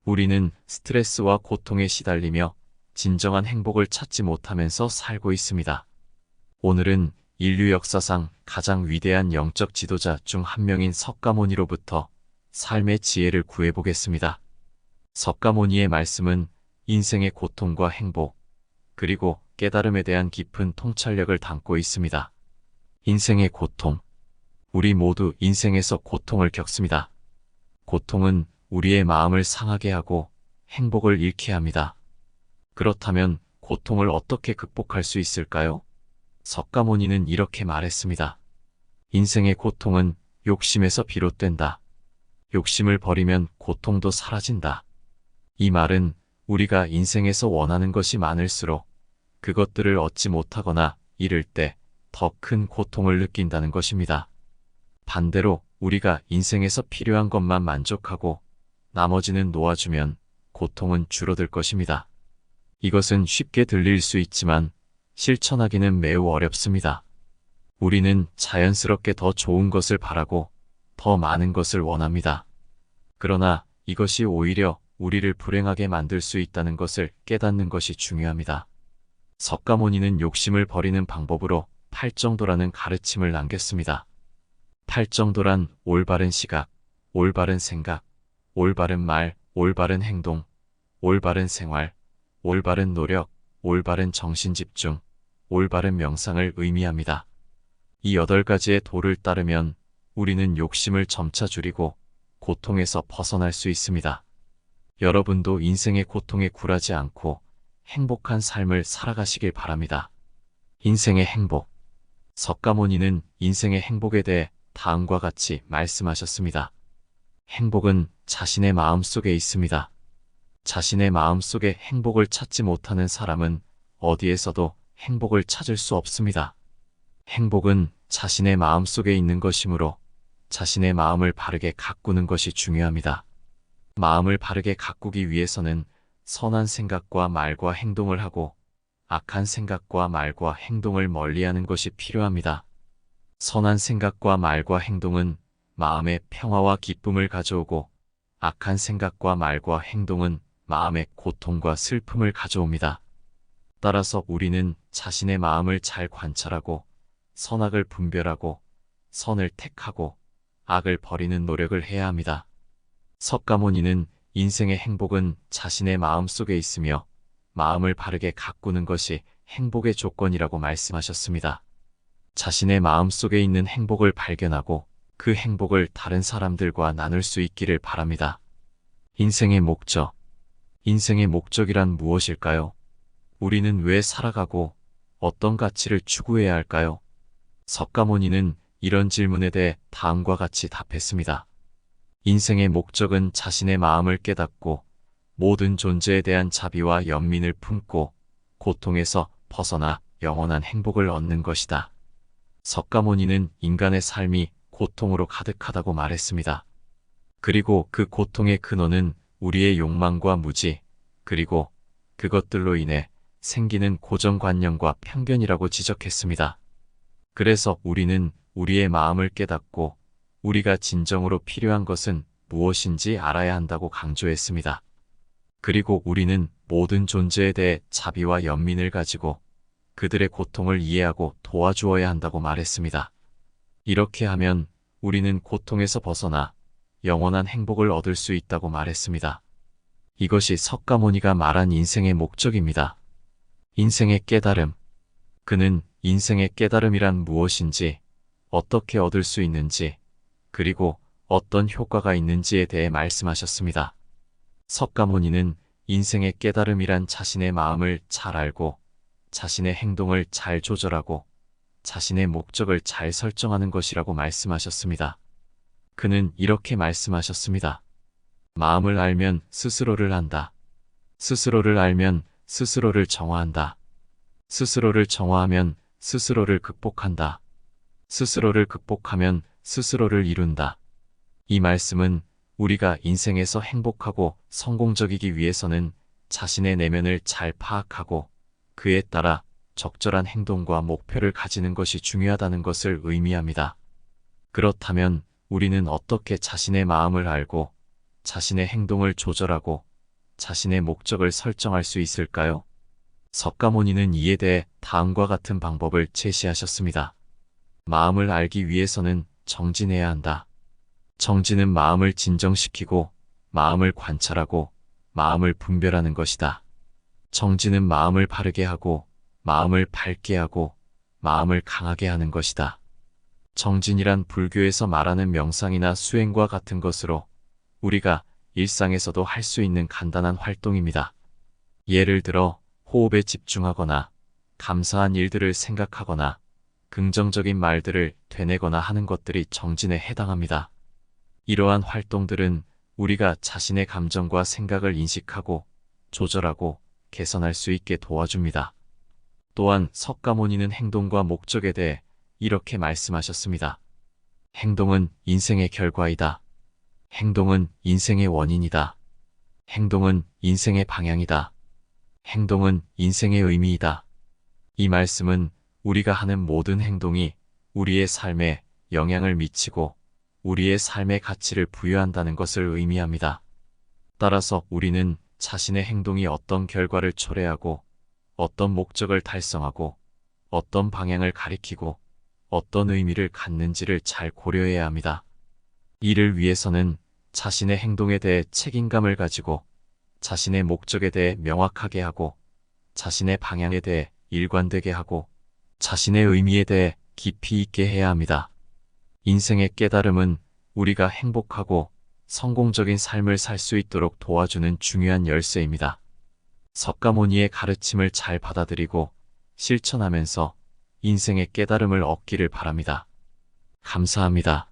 우리는 스트레스와 고통에 시달리며 진정한 행복을 찾지 못하면서 살고 있습니다. 오늘은 인류 역사상 가장 위대한 영적 지도자 중 한 명인 석가모니로부터 삶의 지혜를 구해보겠습니다. 석가모니의 말씀은 인생의 고통과 행복, 그리고 깨달음에 대한 깊은 통찰력을 담고 있습니다. 인생의 고통. 우리 모두 인생에서 고통을 겪습니다. 고통은 우리의 마음을 상하게 하고 행복을 잃게 합니다. 그렇다면 고통을 어떻게 극복할 수 있을까요? 석가모니는 이렇게 말했습니다. 인생의 고통은 욕심에서 비롯된다. 욕심을 버리면 고통도 사라진다. 이 말은 우리가 인생에서 원하는 것이 많을수록 그것들을 얻지 못하거나 잃을 때 더 큰 고통을 느낀다는 것입니다. 반대로 우리가 인생에서 필요한 것만 만족하고 나머지는 놓아주면 고통은 줄어들 것입니다. 이것은 쉽게 들릴 수 있지만 실천하기는 매우 어렵습니다. 우리는 자연스럽게 더 좋은 것을 바라고 더 많은 것을 원합니다. 그러나 이것이 오히려 우리를 불행하게 만들 수 있다는 것을 깨닫는 것이 중요합니다. 석가모니는 욕심을 버리는 방법으로 팔정도라는 가르침을 남겼습니다. 팔정도란 올바른 시각, 올바른 생각, 올바른 말, 올바른 행동, 올바른 생활, 올바른 노력, 올바른 정신집중, 올바른 명상을 의미합니다. 이 8가지의 도를 따르면 우리는 욕심을 점차 줄이고 고통에서 벗어날 수 있습니다. 여러분도 인생의 고통에 굴하지 않고 행복한 삶을 살아가시길 바랍니다. 인생의 행복. 석가모니는 인생의 행복에 대해 다음과 같이 말씀하셨습니다. 행복은 자신의 마음 속에 있습니다. 자신의 마음 속에 행복을 찾지 못하는 사람은 어디에서도 행복을 찾을 수 없습니다. 행복은 자신의 마음 속에 있는 것이므로 자신의 마음을 바르게 가꾸는 것이 중요합니다. 마음을 바르게 가꾸기 위해서는 선한 생각과 말과 행동을 하고 악한 생각과 말과 행동을 멀리하는 것이 필요합니다. 선한 생각과 말과 행동은 마음의 평화와 기쁨을 가져오고 악한 생각과 말과 행동은 마음의 고통과 슬픔을 가져옵니다. 따라서 우리는 자신의 마음을 잘 관찰하고 선악을 분별하고 선을 택하고 악을 버리는 노력을 해야 합니다. 석가모니는 인생의 행복은 자신의 마음 속에 있으며 마음을 바르게 가꾸는 것이 행복의 조건이라고 말씀하셨습니다. 자신의 마음 속에 있는 행복을 발견하고 그 행복을 다른 사람들과 나눌 수 있기를 바랍니다. 인생의 목적. 인생의 목적이란 무엇일까요? 우리는 왜 살아가고 어떤 가치를 추구해야 할까요? 석가모니는 이런 질문에 대해 다음과 같이 답했습니다. 인생의 목적은 자신의 마음을 깨닫고 모든 존재에 대한 자비와 연민을 품고 고통에서 벗어나 영원한 행복을 얻는 것이다. 석가모니는 인간의 삶이 고통으로 가득하다고 말했습니다. 그리고 그 고통의 근원은 우리의 욕망과 무지, 그리고 그것들로 인해 생기는 고정관념과 편견이라고 지적했습니다. 그래서 우리는 우리의 마음을 깨닫고 우리가 진정으로 필요한 것은 무엇인지 알아야 한다고 강조했습니다. 그리고 우리는 모든 존재에 대해 자비와 연민을 가지고 그들의 고통을 이해하고 도와주어야 한다고 말했습니다. 이렇게 하면 우리는 고통에서 벗어나 영원한 행복을 얻을 수 있다고 말했습니다. 이것이 석가모니가 말한 인생의 목적입니다. 인생의 깨달음. 그는 인생의 깨달음이란 무엇인지, 어떻게 얻을 수 있는지, 그리고 어떤 효과가 있는지에 대해 말씀하셨습니다. 석가모니는 인생의 깨달음이란 자신의 마음을 잘 알고 자신의 행동을 잘 조절하고 자신의 목적을 잘 설정하는 것이라고 말씀하셨습니다. 그는 이렇게 말씀하셨습니다. 마음을 알면 스스로를 안다. 스스로를 알면 스스로를 정화한다. 스스로를 정화하면 스스로를 극복한다. 스스로를 극복하면 스스로를 이룬다. 이 말씀은 우리가 인생에서 행복하고 성공적이기 위해서는 자신의 내면을 잘 파악하고 그에 따라 적절한 행동과 목표를 가지는 것이 중요하다는 것을 의미합니다. 그렇다면 우리는 어떻게 자신의 마음을 알고 자신의 행동을 조절하고 자신의 목적을 설정할 수 있을까요? 석가모니는 이에 대해 다음과 같은 방법을 제시하셨습니다. 마음을 알기 위해서는 정진해야 한다. 정진은 마음을 진정시키고 마음을 관찰하고 마음을 분별하는 것이다. 정진은 마음을 바르게 하고 마음을 밝게 하고 마음을 강하게 하는 것이다. 정진이란 불교에서 말하는 명상이나 수행과 같은 것으로 우리가 일상에서도 할 수 있는 간단한 활동입니다. 예를 들어 호흡에 집중하거나 감사한 일들을 생각하거나 긍정적인 말들을 되뇌거나 하는 것들이 정진에 해당합니다. 이러한 활동들은 우리가 자신의 감정과 생각을 인식하고 조절하고 개선할 수 있게 도와줍니다. 또한 석가모니는 행동과 목적에 대해 이렇게 말씀하셨습니다. 행동은 인생의 결과이다. 행동은 인생의 원인이다. 행동은 인생의 방향이다. 행동은 인생의 의미이다. 이 말씀은 우리가 하는 모든 행동이 우리의 삶에 영향을 미치고 우리의 삶의 가치를 부여한다는 것을 의미합니다. 따라서 우리는 자신의 행동이 어떤 결과를 초래하고 어떤 목적을 달성하고 어떤 방향을 가리키고 어떤 의미를 갖는지를 잘 고려해야 합니다. 이를 위해서는 자신의 행동에 대해 책임감을 가지고 자신의 목적에 대해 명확하게 하고 자신의 방향에 대해 일관되게 하고 자신의 의미에 대해 깊이 있게 해야 합니다. 인생의 깨달음은 우리가 행복하고 성공적인 삶을 살 수 있도록 도와주는 중요한 열쇠입니다. 석가모니의 가르침을 잘 받아들이고 실천하면서 인생의 깨달음을 얻기를 바랍니다. 감사합니다.